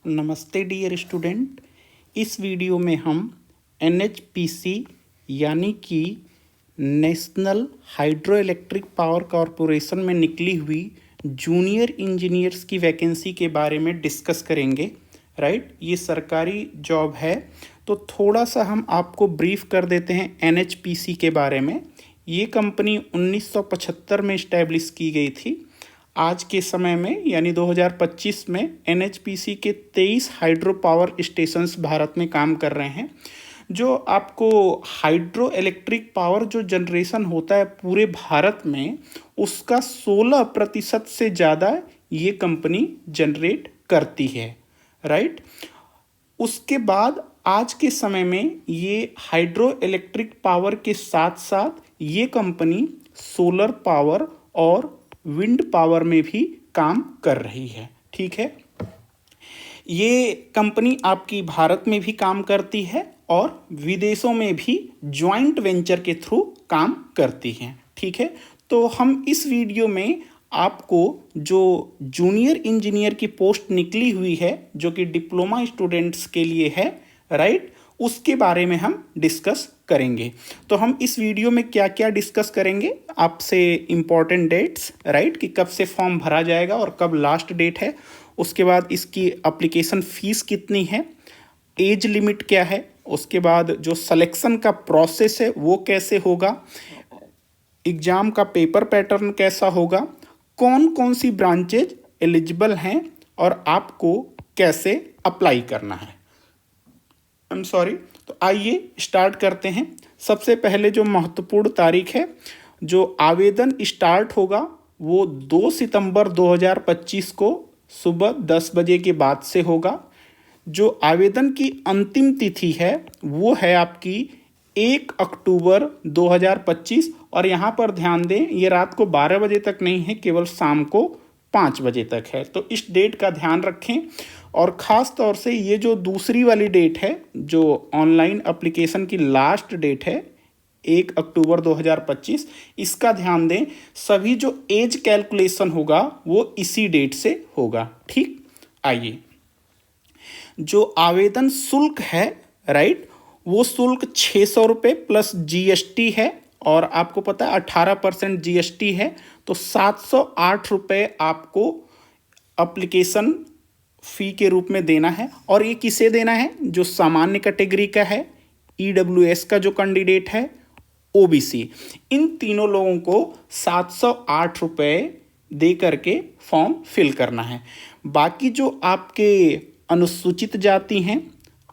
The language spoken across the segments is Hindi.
नमस्ते डियर स्टूडेंट। इस वीडियो में हम NHPC यानी कि national hydro electric power corporation में निकली हुई जूनियर इंजीनियर्स की वैकेंसी के बारे में डिस्कस करेंगे। राइट, ये सरकारी जॉब है, तो थोड़ा सा हम आपको ब्रीफ कर देते हैं NHPC के बारे में। ये कंपनी 1975 में इस्टेब्लिश की गई थी। आज के समय में यानी 2025 में NHPC के 23 हाइड्रो पावर स्टेशंस भारत में काम कर रहे हैं। जो आपको हाइड्रो इलेक्ट्रिक पावर जो जनरेशन होता है पूरे भारत में, उसका 16% से ज़्यादा ये कंपनी जनरेट करती है। राइट, उसके बाद आज के समय में ये हाइड्रो इलेक्ट्रिक पावर के साथ साथ ये कंपनी सोलर पावर और विंड पावर में भी काम कर रही है। ठीक है, ये कंपनी आपकी भारत में भी काम करती है और विदेशों में भी जॉइंट वेंचर के थ्रू काम करती है। ठीक है, तो हम इस वीडियो में आपको जो जूनियर इंजीनियर की पोस्ट निकली हुई है जो कि डिप्लोमा स्टूडेंट्स के लिए है, राइट, उसके बारे में हम डिस्कस करेंगे। तो हम इस वीडियो में क्या क्या डिस्कस करेंगे, आपसे इम्पॉर्टेंट डेट्स, राइट, कि कब से फॉर्म भरा जाएगा और कब लास्ट डेट है। उसके बाद इसकी एप्लीकेशन फ़ीस कितनी है, एज लिमिट क्या है, उसके बाद जो सिलेक्शन का प्रोसेस है वो कैसे होगा, एग्ज़ाम का पेपर पैटर्न कैसा होगा, कौन कौन सी ब्रांचेज एलिजिबल हैं और आपको कैसे अप्लाई करना है। तो आइए स्टार्ट करते हैं। सबसे पहले जो महत्वपूर्ण तारीख है, जो आवेदन स्टार्ट होगा वो 2 सितंबर 2025 को सुबह 10 बजे के बाद से होगा। जो आवेदन की अंतिम तिथि है वो है आपकी 1 अक्टूबर 2025। और यहाँ पर ध्यान दें, ये रात को 12 बजे तक नहीं है, केवल शाम को 5 बजे तक है। तो इस डेट का ध्यान रखें। और ख़ास तौर से ये जो दूसरी वाली डेट है, जो ऑनलाइन एप्लीकेशन की लास्ट डेट है 1 अक्टूबर 2025, इसका ध्यान दें। सभी जो एज कैलकुलेशन होगा वो इसी डेट से होगा। ठीक, आइए, जो आवेदन शुल्क है, राइट, वो शुल्क 600 रुपये प्लस GST है। और आपको पता है 18% GST है, तो 708 रुपये आपको एप्लीकेशन फ़ी के रूप में देना है। और ये किसे देना है, जो सामान्य कैटेगरी का है, EWS का जो कैंडिडेट है, OBC, इन तीनों लोगों को 708 रुपये दे करके फॉर्म फिल करना है। बाकी जो आपके अनुसूचित जाति हैं,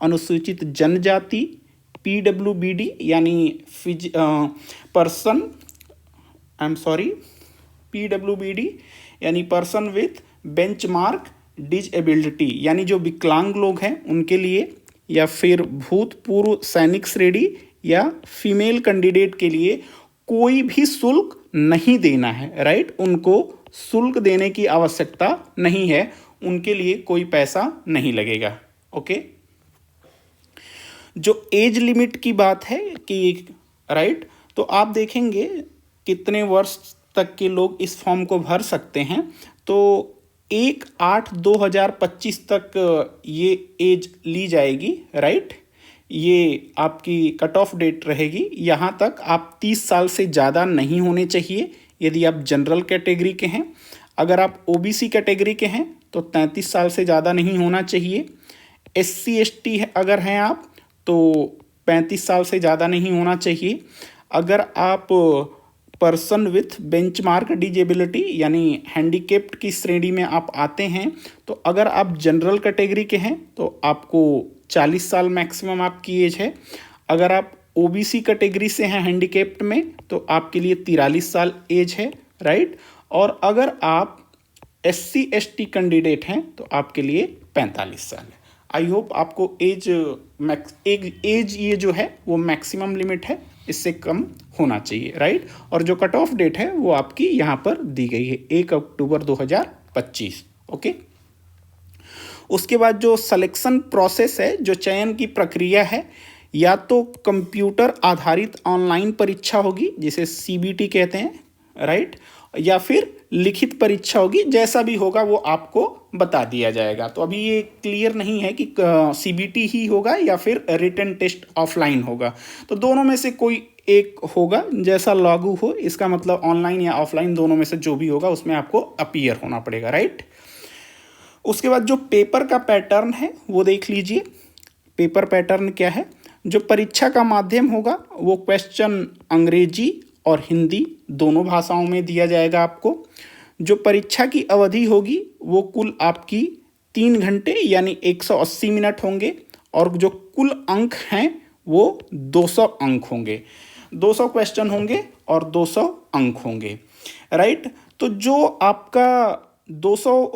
अनुसूचित जनजाति, PWBD यानी PWBD यानी पर्सन विथ बेंचमार्क डिजेबिलिटी, यानी जो विकलांग लोग हैं उनके लिए, या फिर भूतपूर्व सैनिक श्रेणी या फीमेल कैंडिडेट के लिए कोई भी शुल्क नहीं देना है। राइट, उनको शुल्क देने की आवश्यकता नहीं है, उनके लिए कोई पैसा नहीं लगेगा। ओके, जो एज लिमिट की बात है कि राइट, तो आप देखेंगे कितने वर्ष तक के लोग इस फॉर्म को भर सकते हैं। तो 1/8/2025 तक ये एज ली जाएगी। राइट, ये आपकी कट ऑफ डेट रहेगी। यहाँ तक आप 30 साल से ज़्यादा नहीं होने चाहिए यदि आप जनरल कैटेगरी के हैं। अगर आप OBC कैटेगरी के हैं तो 33 साल से ज़्यादा नहीं होना चाहिए। SC ST अगर हैं आप तो 35 साल से ज़्यादा नहीं होना चाहिए। अगर आप पर्सन विथ बेंचमार्क डिजेबिलिटी यानी हैंडीकेप्ड की श्रेणी में आप आते हैं, तो अगर आप जनरल कैटेगरी के हैं तो आपको 40 साल मैक्सिमम आपकी एज है। अगर आप OBC कैटेगरी से हैं हैंडीकेप्ड में तो आपके लिए 43 साल एज है। राइट, और अगर आप SC ST कैंडिडेट हैं तो आपके लिए 45 साल है। आई होप आपको एज ये जो है वो मैक्सिमम लिमिट है, इससे कम होना चाहिए। राइट, और जो कट ऑफ डेट है वो आपकी यहाँ पर दी गई है 1 अक्टूबर 2025। ओके, उसके बाद जो सिलेक्शन प्रोसेस है, जो चयन की प्रक्रिया है, या तो कंप्यूटर आधारित ऑनलाइन परीक्षा होगी जिसे CBT कहते हैं, राइट, या फिर लिखित परीक्षा होगी। जैसा भी होगा वो आपको बता दिया जाएगा। तो अभी ये क्लियर नहीं है कि सीबीटी ही होगा या फिर रिटन टेस्ट ऑफलाइन होगा, तो दोनों में से कोई एक होगा जैसा लागू हो, इसका मतलब ऑनलाइन या ऑफलाइन दोनों में से जो भी होगा उसमें आपको अपीयर होना पड़ेगा, राइट। उसके बाद जो पेपर का पैटर्न है वो देख लीजिए। पेपर पैटर्न क्या है, जो परीक्षा का माध्यम होगा वो क्वेश्चन अंग्रेजी और हिंदी दोनों भाषाओं में दिया जाएगा आपको। जो परीक्षा की अवधि होगी वो कुल आपकी 3 घंटे यानी 180 मिनट होंगे, और जो कुल अंक हैं वो 200 अंक होंगे। 200 क्वेश्चन होंगे और 200 अंक होंगे, राइट। तो जो आपका 200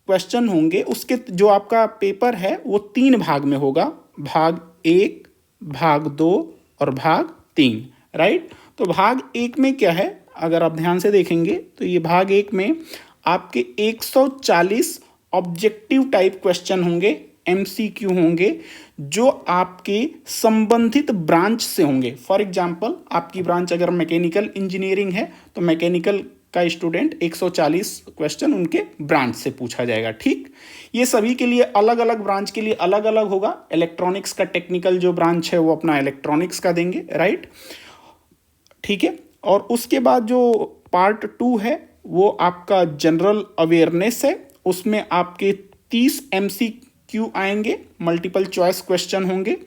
क्वेश्चन होंगे उसके जो आपका पेपर है वो 3 भाग में होगा, भाग 1, भाग 2 और भाग 3, राइट। तो भाग 1 में क्या है, अगर आप ध्यान से देखेंगे तो ये भाग 1 में आपके 140 ऑब्जेक्टिव टाइप क्वेश्चन होंगे, एमसीक्यू होंगे, जो आपके संबंधित ब्रांच से होंगे। फॉर एग्जांपल आपकी ब्रांच अगर मैकेनिकल इंजीनियरिंग है तो मैकेनिकल का स्टूडेंट 140 क्वेश्चन उनके ब्रांच से पूछा जाएगा, ठीक। ये सभी के लिए अलग अलग ब्रांच के लिए अलग अलग होगा। इलेक्ट्रॉनिक्स का टेक्निकल जो ब्रांच है वो अपना इलेक्ट्रॉनिक्स का देंगे, राइट, ठीक है। और उसके बाद जो पार्ट 2 है वो आपका जनरल अवेयरनेस है, उसमें आपके 30 एमसीक्यू आएंगे, मल्टीपल चॉइस क्वेश्चन होंगे।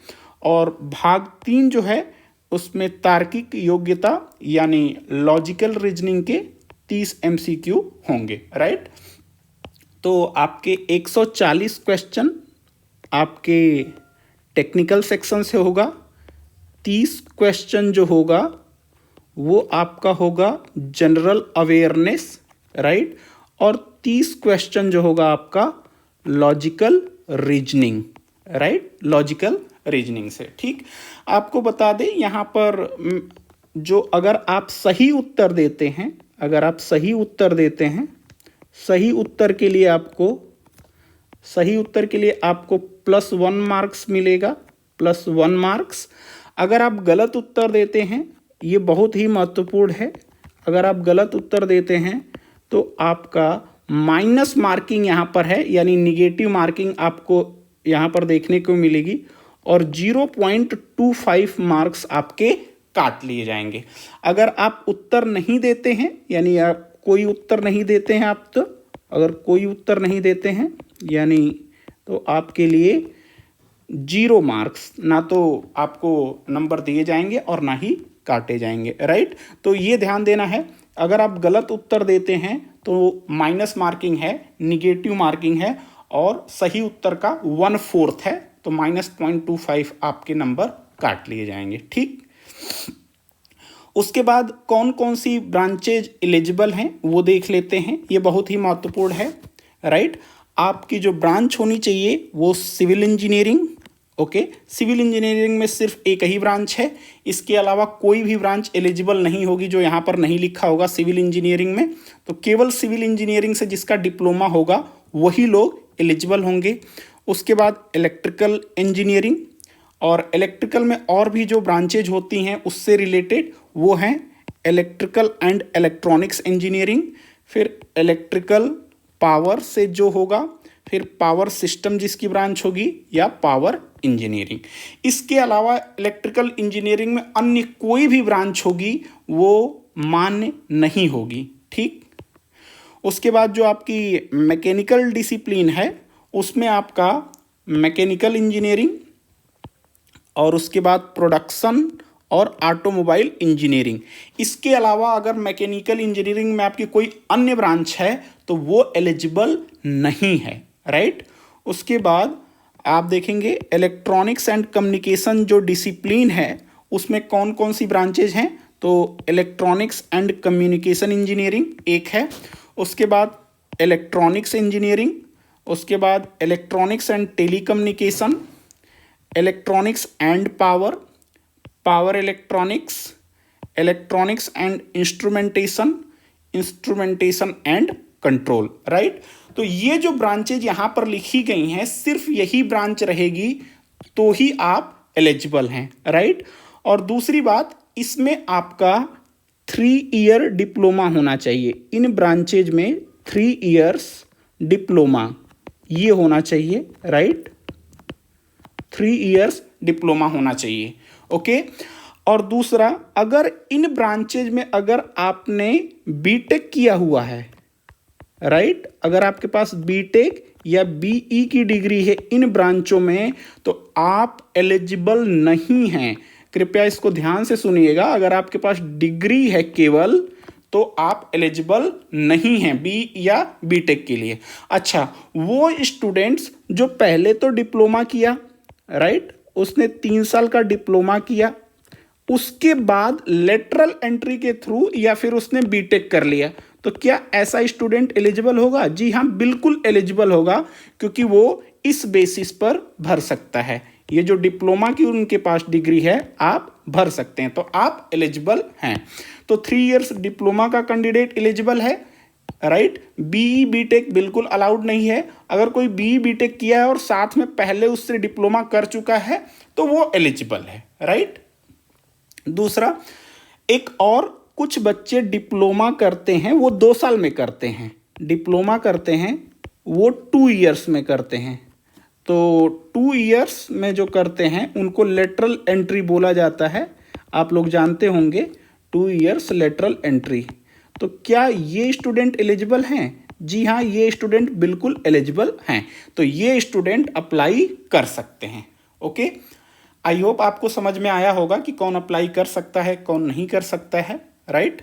और भाग 3 जो है उसमें तार्किक योग्यता यानी लॉजिकल रीजनिंग के 30 एमसीक्यू होंगे, राइट। तो आपके 140 क्वेश्चन आपके टेक्निकल सेक्शन से होगा, 30 क्वेश्चन जो होगा वो आपका होगा जनरल अवेयरनेस, राइट, और 30 क्वेश्चन जो होगा आपका logical reasoning, right, logical reasoning से, ठीक। आपको बता दें यहाँ पर जो अगर आप सही उत्तर देते हैं, अगर आप सही उत्तर देते हैं, सही उत्तर के लिए आपको +1 मार्क्स मिलेगा, +1 मार्क्स। अगर आप गलत उत्तर देते हैं, ये बहुत ही महत्वपूर्ण है, अगर आप गलत उत्तर देते हैं तो आपका माइनस मार्किंग यहाँ पर है, यानी निगेटिव मार्किंग आपको यहाँ पर देखने को मिलेगी, और 0.25 मार्क्स आपके काट लिए जाएंगे। अगर आप उत्तर नहीं देते हैं, यानी आप कोई उत्तर नहीं देते हैं, आप तो अगर कोई उत्तर नहीं देते हैं यानी तो आपके लिए 0 मार्क्स, ना तो आपको नंबर दिए जाएंगे और ना ही काटे जाएंगे, राइट। तो ये ध्यान देना है, अगर आप गलत उत्तर देते हैं तो माइनस मार्किंग है, निगेटिव मार्किंग है, और सही उत्तर का 1/4 है तो -0.25 आपके नंबर काट लिए जाएंगे, ठीक। उसके बाद कौन कौन सी ब्रांचेज एलिजिबल हैं वो देख लेते हैं, ये बहुत ही महत्वपूर्ण है, राइट। आपकी जो ब्रांच होनी चाहिए वो civil engineering, okay. Civil engineering में सिर्फ एक ही ब्रांच है, इसके अलावा कोई भी ब्रांच एलिजिबल नहीं होगी जो यहाँ पर नहीं लिखा होगा सिविल इंजीनियरिंग में। तो केवल सिविल इंजीनियरिंग से जिसका डिप्लोमा होगा वही लोग एलिजिबल होंगे। उसके बाद इलेक्ट्रिकल इंजीनियरिंग, और इलेक्ट्रिकल में और भी जो ब्रांचेज होती हैं उससे रिलेटेड वो हैं इलेक्ट्रिकल एंड इलेक्ट्रॉनिक्स इंजीनियरिंग, फिर इलेक्ट्रिकल पावर से जो होगा, फिर पावर सिस्टम जिसकी ब्रांच होगी, या पावर इंजीनियरिंग। इसके अलावा इलेक्ट्रिकल इंजीनियरिंग में अन्य कोई भी ब्रांच होगी वो मान्य नहीं होगी, ठीक। उसके बाद जो आपकी मैकेनिकल डिसिप्लिन है उसमें आपका मैकेनिकल इंजीनियरिंग, और उसके बाद प्रोडक्शन और ऑटोमोबाइल इंजीनियरिंग। इसके अलावा अगर मैकेनिकल इंजीनियरिंग में आपकी कोई अन्य ब्रांच है तो वो एलिजिबल नहीं है, राइट। उसके बाद आप देखेंगे इलेक्ट्रॉनिक्स एंड कम्युनिकेशन जो डिसिप्लिन है उसमें कौन कौन सी ब्रांचेज हैं, तो इलेक्ट्रॉनिक्स एंड कम्युनिकेशन इंजीनियरिंग एक है, उसके बाद इलेक्ट्रॉनिक्स इंजीनियरिंग, उसके बाद electronics and telecommunication, electronics and power, power electronics, electronics and instrumentation, instrumentation and control, right. तो ये जो ब्रांचेज यहाँ पर लिखी गई हैं सिर्फ यही ब्रांच रहेगी तो ही आप एलिजिबल हैं, राइट। और दूसरी बात, इसमें आपका 3 ईयर डिप्लोमा होना चाहिए, इन ब्रांचेज में 3 इयर्स डिप्लोमा, ये होना चाहिए, राइट। 3 इयर्स डिप्लोमा होना चाहिए, ओके। और दूसरा, अगर इन ब्रांचेज में अगर आपने बीटेक किया हुआ है, राइट, अगर आपके पास बीटेक या बीई की डिग्री है इन ब्रांचों में, तो आप एलिजिबल नहीं हैं। कृपया इसको ध्यान से सुनिएगा। अगर आपके पास डिग्री है केवल, तो आप एलिजिबल नहीं हैं बी या बीटेक के लिए। अच्छा, वो स्टूडेंट्स जो पहले तो डिप्लोमा किया, राइट, उसने 3 साल का डिप्लोमा किया, उसके बाद लेटरल एंट्री के थ्रू या फिर उसने बीटेक कर लिया, तो क्या ऐसा स्टूडेंट एलिजिबल होगा? जी हाँ, बिल्कुल एलिजिबल होगा, क्योंकि वो इस बेसिस पर भर सकता है। ये जो डिप्लोमा की उनके पास डिग्री है, आप भर सकते हैं, तो आप एलिजिबल हैं। तो 3 इयर्स डिप्लोमा का कैंडिडेट एलिजिबल है, राइट। बीई बीटेक बिल्कुल अलाउड नहीं है। अगर कोई बीई बीटेक किया है और साथ में पहले उससे डिप्लोमा कर चुका है, तो वो एलिजिबल है, राइट। दूसरा, एक और कुछ बच्चे डिप्लोमा करते हैं, वो 2 साल में करते हैं। डिप्लोमा करते हैं वो 2 इयर्स में करते हैं। तो 2 इयर्स में जो करते हैं उनको लेटरल एंट्री बोला जाता है। आप लोग जानते होंगे 2 इयर्स लेटरल एंट्री। तो क्या ये स्टूडेंट एलिजिबल हैं? जी हाँ, ये स्टूडेंट बिल्कुल एलिजिबल हैं। तो ये स्टूडेंट अप्लाई कर सकते हैं, ओके। आई होप आपको समझ में आया होगा कि कौन अप्लाई कर सकता है, कौन नहीं कर सकता है, राइट।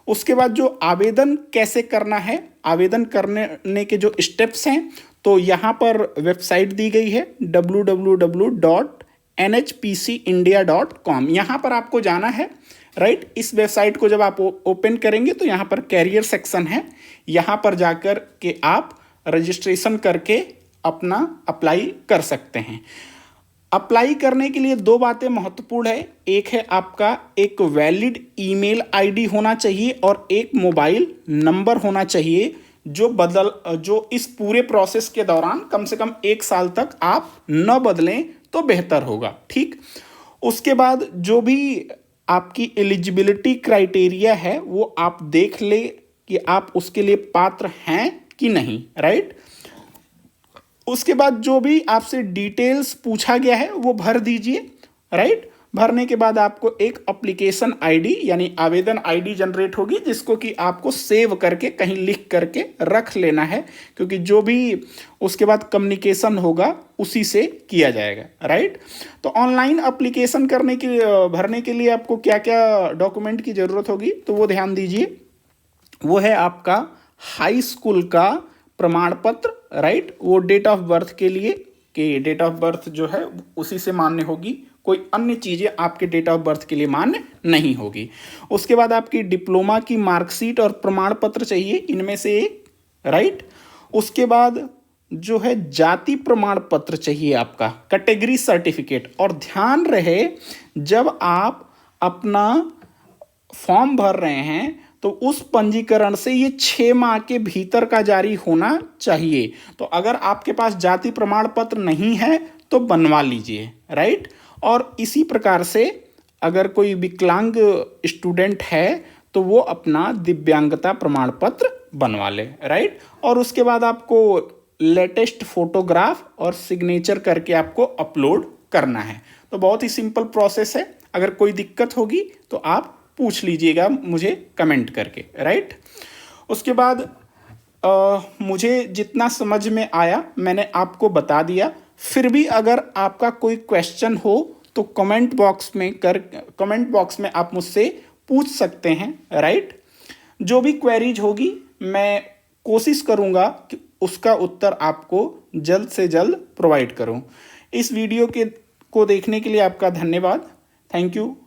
उसके बाद जो आवेदन कैसे करना है, आवेदन करने के जो स्टेप्स हैं, तो यहाँ पर वेबसाइट दी गई है www.nhpcindia.com। यहाँ पर आपको जाना है, राइट। इस वेबसाइट को जब आप ओपन करेंगे तो यहाँ पर कैरियर सेक्शन है। यहाँ पर जाकर के आप रजिस्ट्रेशन करके अपना अप्लाई कर सकते हैं। अप्लाई करने के लिए 2 बातें महत्वपूर्ण है। एक है आपका एक वैलिड ईमेल आईडी होना चाहिए और एक मोबाइल नंबर होना चाहिए, जो इस पूरे प्रोसेस के दौरान कम से कम 1 साल तक आप न बदलें तो बेहतर होगा, ठीक। उसके बाद जो भी आपकी एलिजिबिलिटी क्राइटेरिया है वो आप देख ले कि आप उसके लिए पात्र हैं कि नहीं, राइट। उसके बाद जो भी आपसे डिटेल्स पूछा गया है वो भर दीजिए, राइट। भरने के बाद आपको एक एप्लीकेशन आईडी यानी आवेदन आईडी जनरेट होगी, जिसको कि आपको सेव करके कहीं लिख करके रख लेना है, क्योंकि जो भी उसके बाद कम्युनिकेशन होगा उसी से किया जाएगा, राइट। तो ऑनलाइन एप्लीकेशन भरने के लिए आपको क्या क्या डॉक्यूमेंट की ज़रूरत होगी, तो वो ध्यान दीजिए। वो है आपका हाई स्कूल का प्रमाण पत्र, राइट। वो डेट ऑफ बर्थ के लिए कि डेट ऑफ बर्थ जो है उसी से मान्य होगी, कोई अन्य चीज़ें आपके डेट ऑफ बर्थ के लिए मान्य नहीं होगी। उसके बाद आपकी डिप्लोमा की मार्कशीट और प्रमाण पत्र चाहिए, इनमें से एक, राइट। उसके बाद जो है जाति प्रमाण पत्र चाहिए आपका, कैटेगरी सर्टिफिकेट। और ध्यान रहे, जब आप अपना फॉर्म भर रहे हैं तो उस पंजीकरण से ये 6 माह के भीतर का जारी होना चाहिए। तो अगर आपके पास जाति प्रमाण पत्र नहीं है तो बनवा लीजिए, राइट। और इसी प्रकार से अगर कोई विकलांग स्टूडेंट है तो वो अपना दिव्यांगता प्रमाण पत्र बनवा ले, राइट। और उसके बाद आपको लेटेस्ट फोटोग्राफ और सिग्नेचर करके आपको अपलोड करना है। तो बहुत ही सिंपल प्रोसेस है। अगर कोई दिक्कत होगी तो आप पूछ लीजिएगा मुझे कमेंट करके, राइट। उसके बाद मुझे जितना समझ में आया मैंने आपको बता दिया। फिर भी अगर आपका कोई क्वेश्चन हो तो कमेंट बॉक्स में आप मुझसे पूछ सकते हैं, राइट। जो भी क्वेरीज होगी मैं कोशिश करूँगा कि उसका उत्तर आपको जल्द से जल्द प्रोवाइड करूँ। इस वीडियो को देखने के लिए आपका धन्यवाद। Thank you.